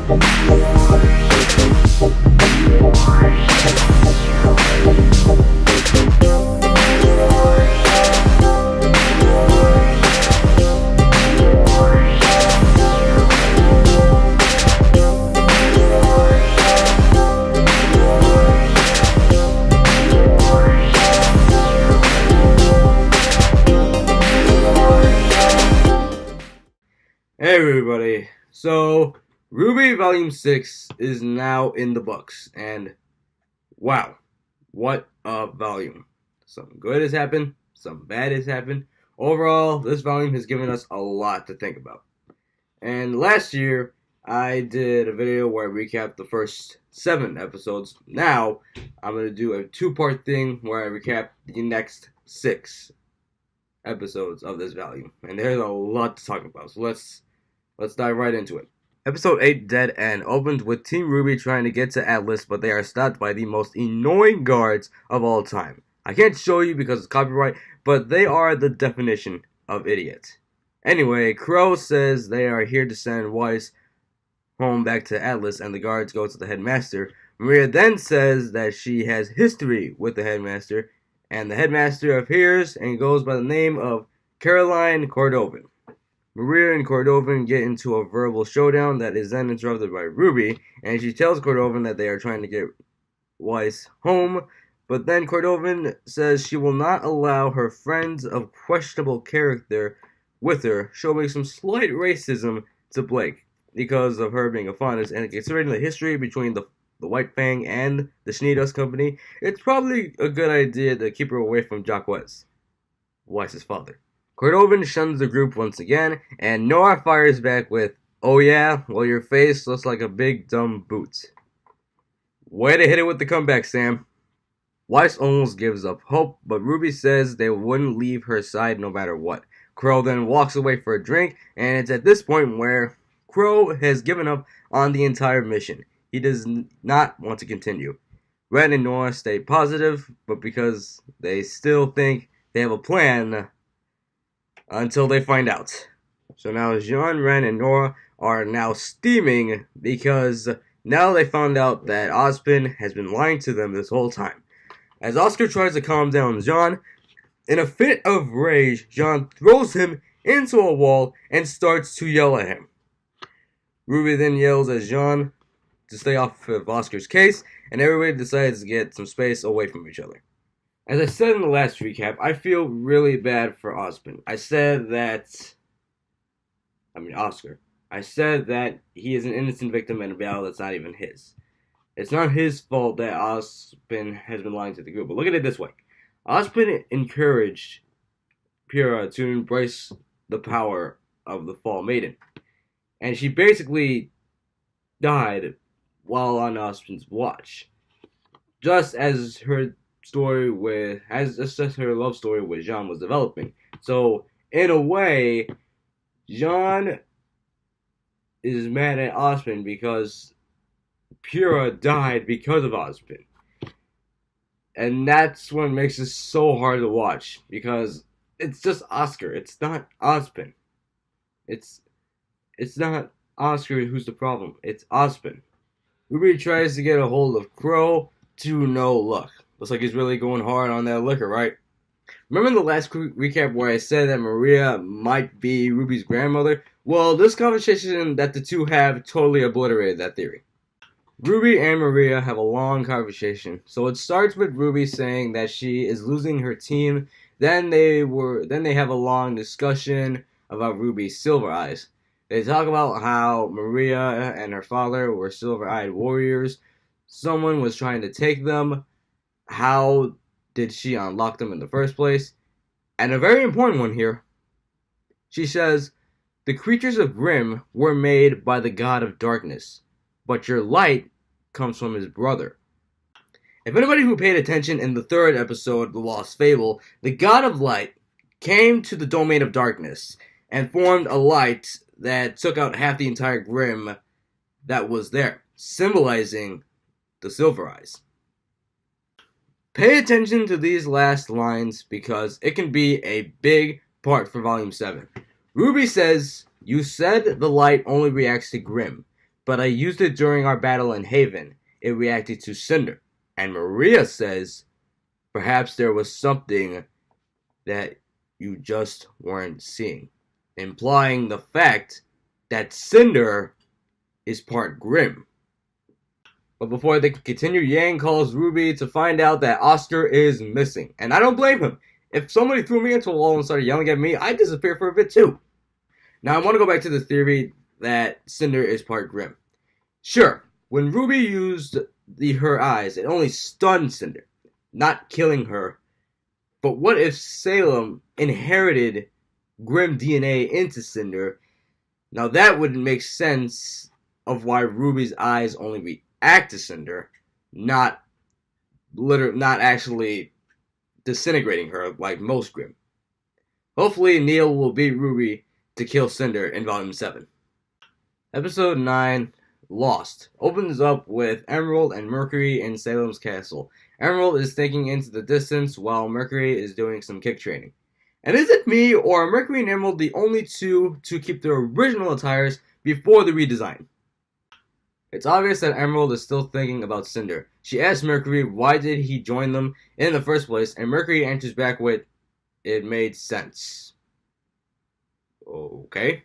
Hey everybody, so Rwby Volume 6 is now in the books, and wow, what a volume. Something good has happened, something bad has happened. Overall, this volume has given us a lot to think about. And last year, I did a video where I recapped the first 7 episodes. Now, I'm going to do a 2-part thing where I recap the next 6 episodes of this volume. And there's a lot to talk about, so let's dive right into it. Episode 8, Dead End, opens with Team Rwby trying to get to Atlas, but they are stopped by the most annoying guards of all time. I can't show you because it's copyright, but they are the definition of idiot. Anyway, Crow says they are here to send Weiss home back to Atlas, and the guards go to the headmaster. Maria then says that she has history with the headmaster, and the headmaster appears and goes by the name of Caroline Cordovan. Maria and Cordovan get into a verbal showdown that is then interrupted by Rwby, and she tells Cordovan that they are trying to get Weiss home, but then Cordovan says she will not allow her friends of questionable character with her, showing some slight racism to Blake because of her being a faunus, and considering the history between the White Fang and the Schneedus Company, it's probably a good idea to keep her away from Jacques Weiss's father. Cordovan shuns the group once again, and Noah fires back with, "Oh yeah? Well, your face looks like a big dumb boot." Way to hit it with the comeback, Sam. Weiss almost gives up hope, but Rwby says they wouldn't leave her side no matter what. Crow then walks away for a drink, and it's at this point where Crow has given up on the entire mission. He does not want to continue. Ren and Noah stay positive, but because they still think they have a plan until they find out. So now Jean, Ren, and Nora are now steaming because now they found out that Ozpin has been lying to them this whole time. As Oscar tries to calm down Jean, in a fit of rage, Jean throws him into a wall and starts to yell at him. Rwby then yells at Jean to stay off of Oscar's case, and everybody decides to get some space away from each other. As I said in the last recap, I feel really bad for Ozpin. Oscar. I said that he is an innocent victim in a battle that's not even his. It's not his fault that Ozpin has been lying to the group, but look at it this way. Ozpin encouraged Pyrrha to embrace the power of the Fall Maiden, and she basically died while on Ozpin's watch. Just as her love story with Jean was developing. So, in a way, Jean is mad at Ozpin because Pyrrha died because of Ozpin. And that's what makes it so hard to watch, because it's just Oscar. It's not Ozpin. It's not Oscar who's the problem. It's Ozpin. Rwby tries to get a hold of Crow to no luck. Looks like he's really going hard on that liquor, right? Remember the last recap where I said that Maria might be Ruby's grandmother? Well, this conversation that the two have totally obliterated that theory. Rwby and Maria have a long conversation. So it starts with Rwby saying that she is losing her team. Then they have a long discussion about Ruby's silver eyes. They talk about how Maria and her father were silver-eyed warriors. Someone was trying to take them. How did she unlock them in the first place? And a very important one here. She says, the creatures of Grimm were made by the god of darkness, but your light comes from his brother. If anybody who paid attention in the 3rd episode, The Lost Fable, the god of light came to the domain of darkness and formed a light that took out half the entire Grimm that was there, symbolizing the Silver Eyes. Pay attention to these last lines because it can be a big part for Volume 7. Rwby says, you said the light only reacts to Grimm. but I used it during our battle in Haven. It reacted to Cinder. And Maria says, perhaps there was something that you just weren't seeing, implying the fact that Cinder is part Grim. But before they can continue, Yang calls Rwby to find out that Oscar is missing. And I don't blame him. If somebody threw me into a wall and started yelling at me, I'd disappear for a bit too. Now I want to go back to the theory that Cinder is part Grim. Sure, when Rwby used her eyes, it only stunned Cinder, not killing her. But what if Salem inherited Grim DNA into Cinder? Now that would make sense of why Ruby's eyes only react to Cinder, not actually disintegrating her like most Grim. Hopefully Neil will beat Rwby to kill Cinder in Volume 7. Episode 9, Lost, opens up with Emerald and Mercury in Salem's castle. Emerald is thinking into the distance while Mercury is doing some kick training. And is it me, or are Mercury and Emerald the only two to keep their original attires before the redesign? It's obvious that Emerald is still thinking about Cinder. She asks Mercury why did he join them in the first place, and Mercury answers back with, it made sense. Okay.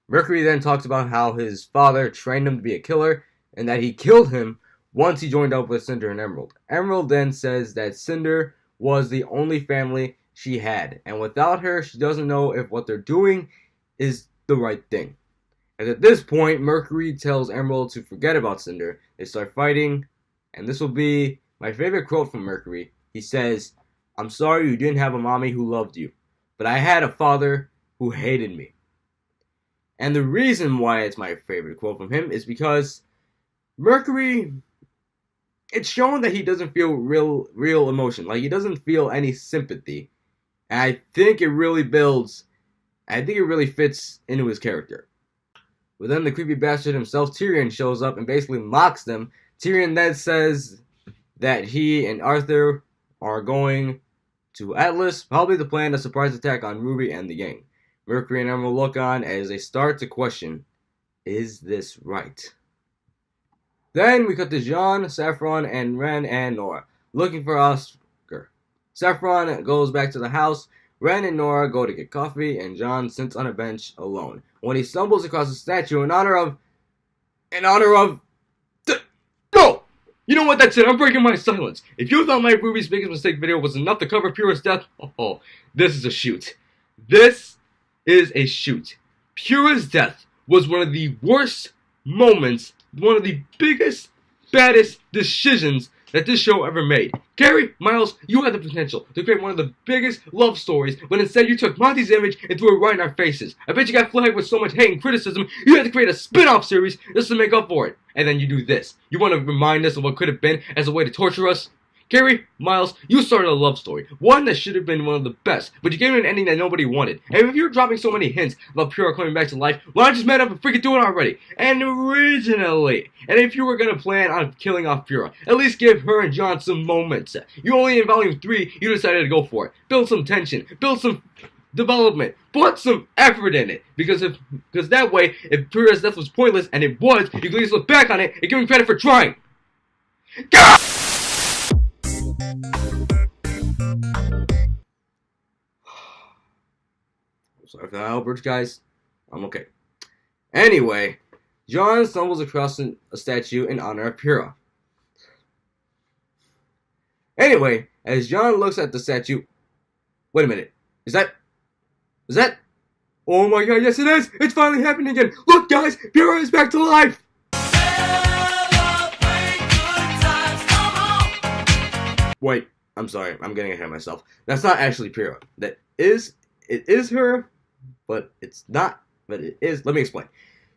Mercury then talks about how his father trained him to be a killer, and that he killed him once he joined up with Cinder and Emerald. Emerald then says that Cinder was the only family she had, and without her, she doesn't know if what they're doing is the right thing. And at this point, Mercury tells Emerald to forget about Cinder. They start fighting, and this will be my favorite quote from Mercury. He says, I'm sorry you didn't have a mommy who loved you, but I had a father who hated me. And the reason why it's my favorite quote from him is because Mercury, it's shown that he doesn't feel real emotion. Like, he doesn't feel any sympathy. And I think it really fits into his character. But then the creepy bastard himself, Tyrion, shows up and basically mocks them. Tyrion then says that he and Arthur are going to Atlas, probably to plan a surprise attack on Rwby and the gang. Mercury and Emerald look on as they start to question, is this right? Then we cut to Jean, Saffron, and Ren and Nora, looking for Oscar. Saffron goes back to the house, Ren and Nora go to get coffee, and Jean sits on a bench alone, when he stumbles across a statue in honor of... No! You know what, that's it, I'm breaking my silence. If you thought my Rwby's biggest mistake video was enough to cover Pura's death, oh, this is a shoot. This is a shoot. Pura's death was one of the worst moments, one of the biggest, baddest decisions that this show ever made. Gary, Miles, you had the potential to create one of the biggest love stories, but instead you took Monty's image and threw it right in our faces. I bet you got flagged with so much hate and criticism, you had to create a spin-off series just to make up for it. And then you do this. You want to remind us of what could have been as a way to torture us? Gary, Miles, you started a love story. One that should have been one of the best, but you gave it an ending that nobody wanted. And if you're dropping so many hints about Pura coming back to life, why not just man up and freaking do it already? And originally, and if you were going to plan on killing off Pura, at least give her and John some moments. You only in Volume 3, you decided to go for it. Build some tension, build some development, put some effort in it. Because that way, if Pura's death was pointless, and it was, you can at least look back on it and give him credit for trying. God! Sorry for the outburst, guys. I'm okay. Anyway, John stumbles across a statue in honor of Pura. Anyway, as John looks at the statue... Wait a minute. Is that... Oh my god, yes it is! It's finally happening again! Look, guys! Pura is back to life! Wait, I'm sorry. I'm getting ahead of myself. That's not actually Pura. It is her, but it's not. But it is. Let me explain.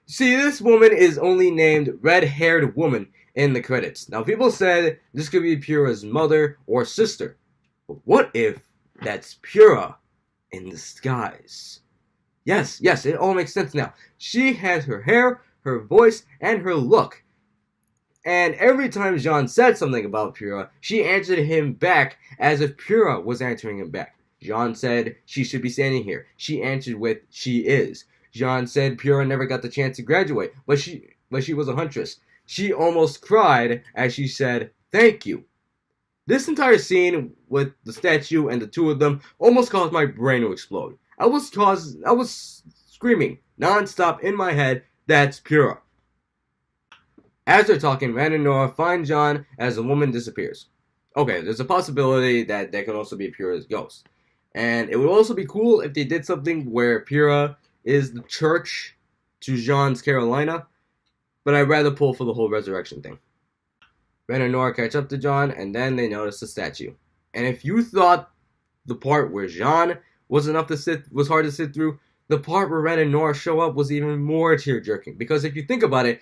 See, this woman is only named Red-Haired Woman in the credits. Now, people said this could be Pura's mother or sister. But what if that's Pura in disguise? Yes, it all makes sense now. She has her hair, her voice, and her look. And every time Jean said something about Pura, she answered him back as if Pura was answering him back. Jean said she should be standing here. She answered with, she is. Jean said Pura never got the chance to graduate, but like she was a huntress. She almost cried as she said, "Thank you." This entire scene with the statue and the two of them almost caused my brain to explode. I was screaming non-stop in my head, "That's Pura." As they're talking, Ren and Nora find John as the woman disappears. Okay, there's a possibility that could also be Pura's ghost. And it would also be cool if they did something where Pura is the church to Jean's Carolina, but I'd rather pull for the whole resurrection thing. Ren and Nora catch up to John, and then they notice the statue. And if you thought the part where Jean was hard to sit through, the part where Ren and Nora show up was even more tear-jerking. Because if you think about it,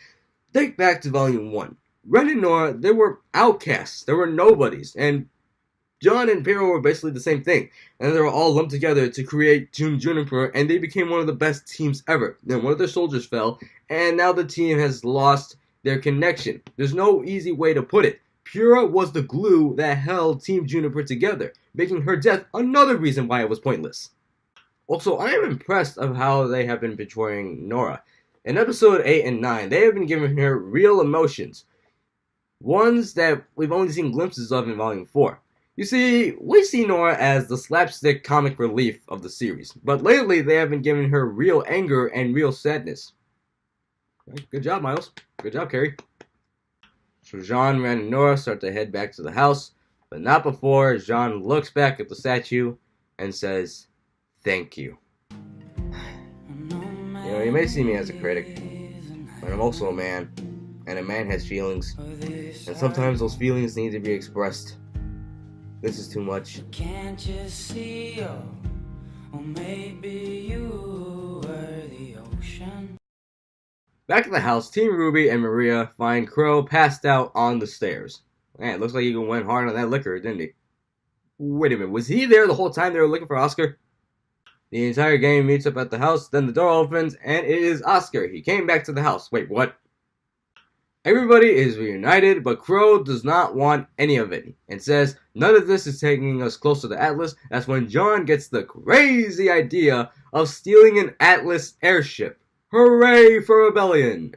think back to Volume 1. Ren and Nora, they were outcasts. They were nobodies. And John and Pura were basically the same thing. And they were all lumped together to create Team Juniper, and they became one of the best teams ever. Then one of their soldiers fell, and now the team has lost their connection. There's no easy way to put it. Pura was the glue that held Team Juniper together, making her death another reason why it was pointless. Also, I am impressed of how they have been portraying Nora. In episode 8 and 9, they have been giving her real emotions. Ones that we've only seen glimpses of in Volume 4. You see, we see Nora as the slapstick comic relief of the series, but lately they have been giving her real anger and real sadness. Good job, Miles. Good job, Carrie. So Jean, Ren, and Nora start to head back to the house, but not before Jean looks back at the statue and says, "Thank you." You may see me as a critic, but I'm also a man, and a man has feelings, and sometimes those feelings need to be expressed. This is too much. Can't you see, or maybe you were the ocean. Back at the house, Team Rwby and Maria find Crow passed out on the stairs. Man, it looks like he went hard on that liquor, didn't he? Wait a minute, was he there the whole time they were looking for Oscar? The entire gang meets up at the house, then the door opens, and it is Oscar. He came back to the house. Wait, what? Everybody is reunited, but Crow does not want any of it, and says, "None of this is taking us closer to Atlas." That's when John gets the crazy idea of stealing an Atlas airship. Hooray for rebellion!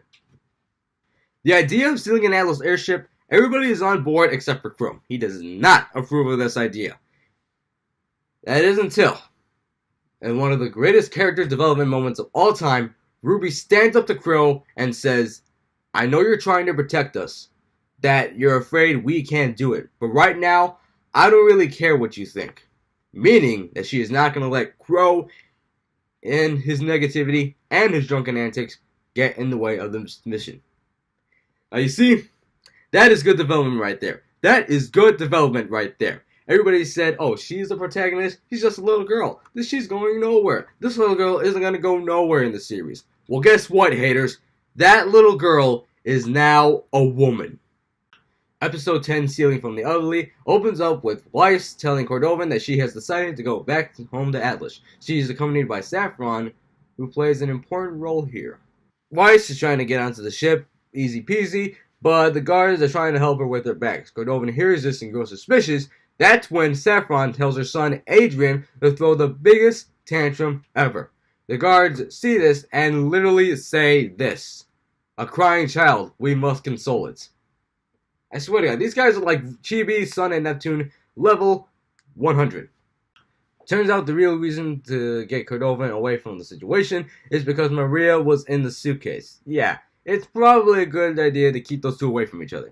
The idea of stealing an Atlas airship, everybody is on board except for Crow. He does not approve of this idea. That is until, in one of the greatest character development moments of all time, Rwby stands up to Crow and says, "I know you're trying to protect us, that you're afraid we can't do it, but right now, I don't really care what you think." Meaning that she is not going to let Crow and his negativity and his drunken antics get in the way of the mission. Now you see, that is good development right there. That is good development right there. Everybody said, "Oh, she's the protagonist. She's just a little girl. She's going nowhere. This little girl isn't going to go nowhere in the series." Well, guess what, haters? That little girl is now a woman. Episode 10, Stealing from the Elderly, opens up with Weiss telling Cordovan that she has decided to go back home to Atlas. She is accompanied by Saffron, who plays an important role here. Weiss is trying to get onto the ship, easy peasy, but the guards are trying to help her with their bags. Cordovan hears this and grows suspicious. That's when Saffron tells her son, Adrian, to throw the biggest tantrum ever. The guards see this and literally say this: "A crying child, we must console it." I swear to God, these guys are like Chibi, Sun, and Neptune, level 100. Turns out the real reason to get Cordovan away from the situation is because Maria was in the suitcase. Yeah, it's probably a good idea to keep those two away from each other.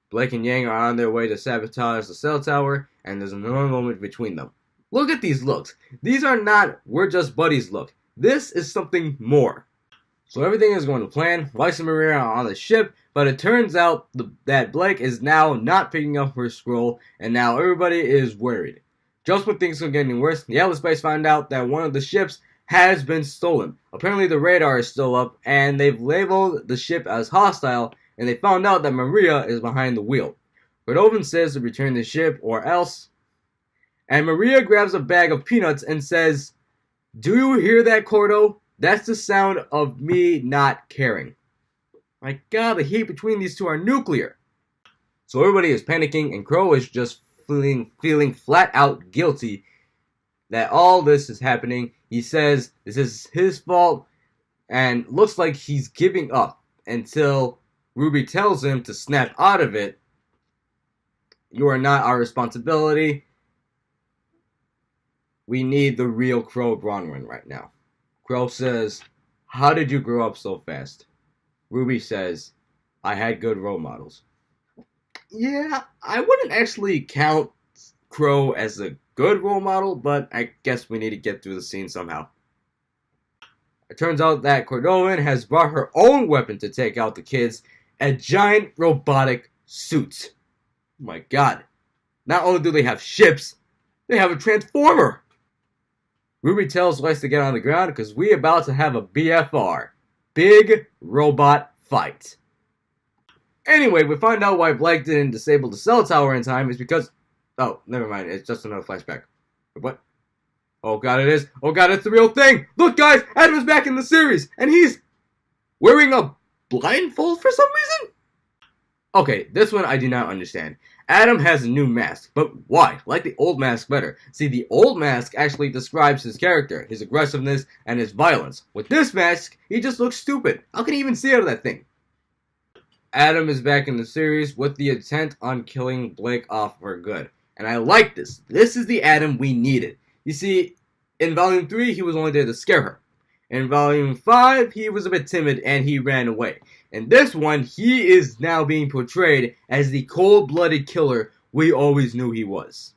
Blake and Yang are on their way to sabotage the cell tower, and there's another moment between them. Look at these looks. These are not "we're just buddies" look. This is something more. So everything is going to plan. Weiss and Maria are on the ship, but it turns out that Blake is now not picking up her scroll, and now everybody is worried. Just when things are getting worse, the Atlas base found out that one of the ships has been stolen. Apparently the radar is still up, and they've labeled the ship as hostile, and they found out that Maria is behind the wheel. Cordovan says to return the ship or else, and Maria grabs a bag of peanuts and says, "Do you hear that, Cordo? That's the sound of me not caring." My God, the heat between these two are nuclear. So everybody is panicking, and Crow is just feeling flat out guilty that all this is happening. He says this is his fault, and looks like he's giving up. until Rwby tells him to snap out of it. You are not our responsibility. We need the real Crow Bronwyn right now. Crow says, how did you grow up so fast? Rwby says, I had good role models. Yeah, I wouldn't actually count Crow as a good role model, but I guess we need to get through the scene somehow. It turns out that Cordovan has brought her own weapon to take out the kids, a giant robotic suit. Oh my god. Not only do they have ships, they have a transformer. Rwby tells Lex to get on the ground because we about to have a BFR. Big robot fight. Anyway, we find out why Blake didn't disable the cell tower in time is because... Oh, never mind. It's just another flashback. What? Oh god, it is. Oh god, it's the real thing. Look, guys, Adam is back in the series, and he's wearing a blindfold for some reason? Okay, this one I do not understand. Adam has a new mask, but why? I like the old mask better. See, the old mask actually describes his character, his aggressiveness, and his violence. With this mask, he just looks stupid. How can he even see out of that thing? Adam is back in the series with the intent on killing Blake off for good. And I like this. This is the Adam we needed. You see, in Volume 3, he was only there to scare her. In Volume 5, he was a bit timid and he ran away. In this one, he is now being portrayed as the cold-blooded killer we always knew he was.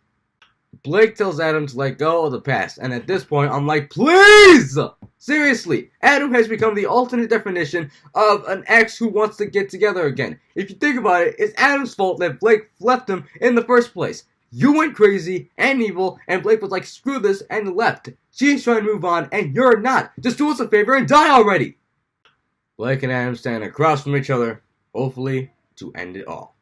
Blake tells Adam to let go of the past, and at this point, I'm like, please! Seriously, Adam has become the alternate definition of an ex who wants to get together again. If you think about it, it's Adam's fault that Blake left him in the first place. You went crazy and evil, and Blake was like, screw this, and left. She's trying to move on, and you're not. Just do us a favor and die already! Blake and Adam stand across from each other, hopefully to end it all.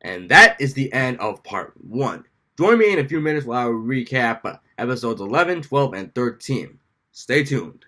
And that is the end of part 1. Join me in a few minutes while I recap episodes 11, 12, and 13. Stay tuned.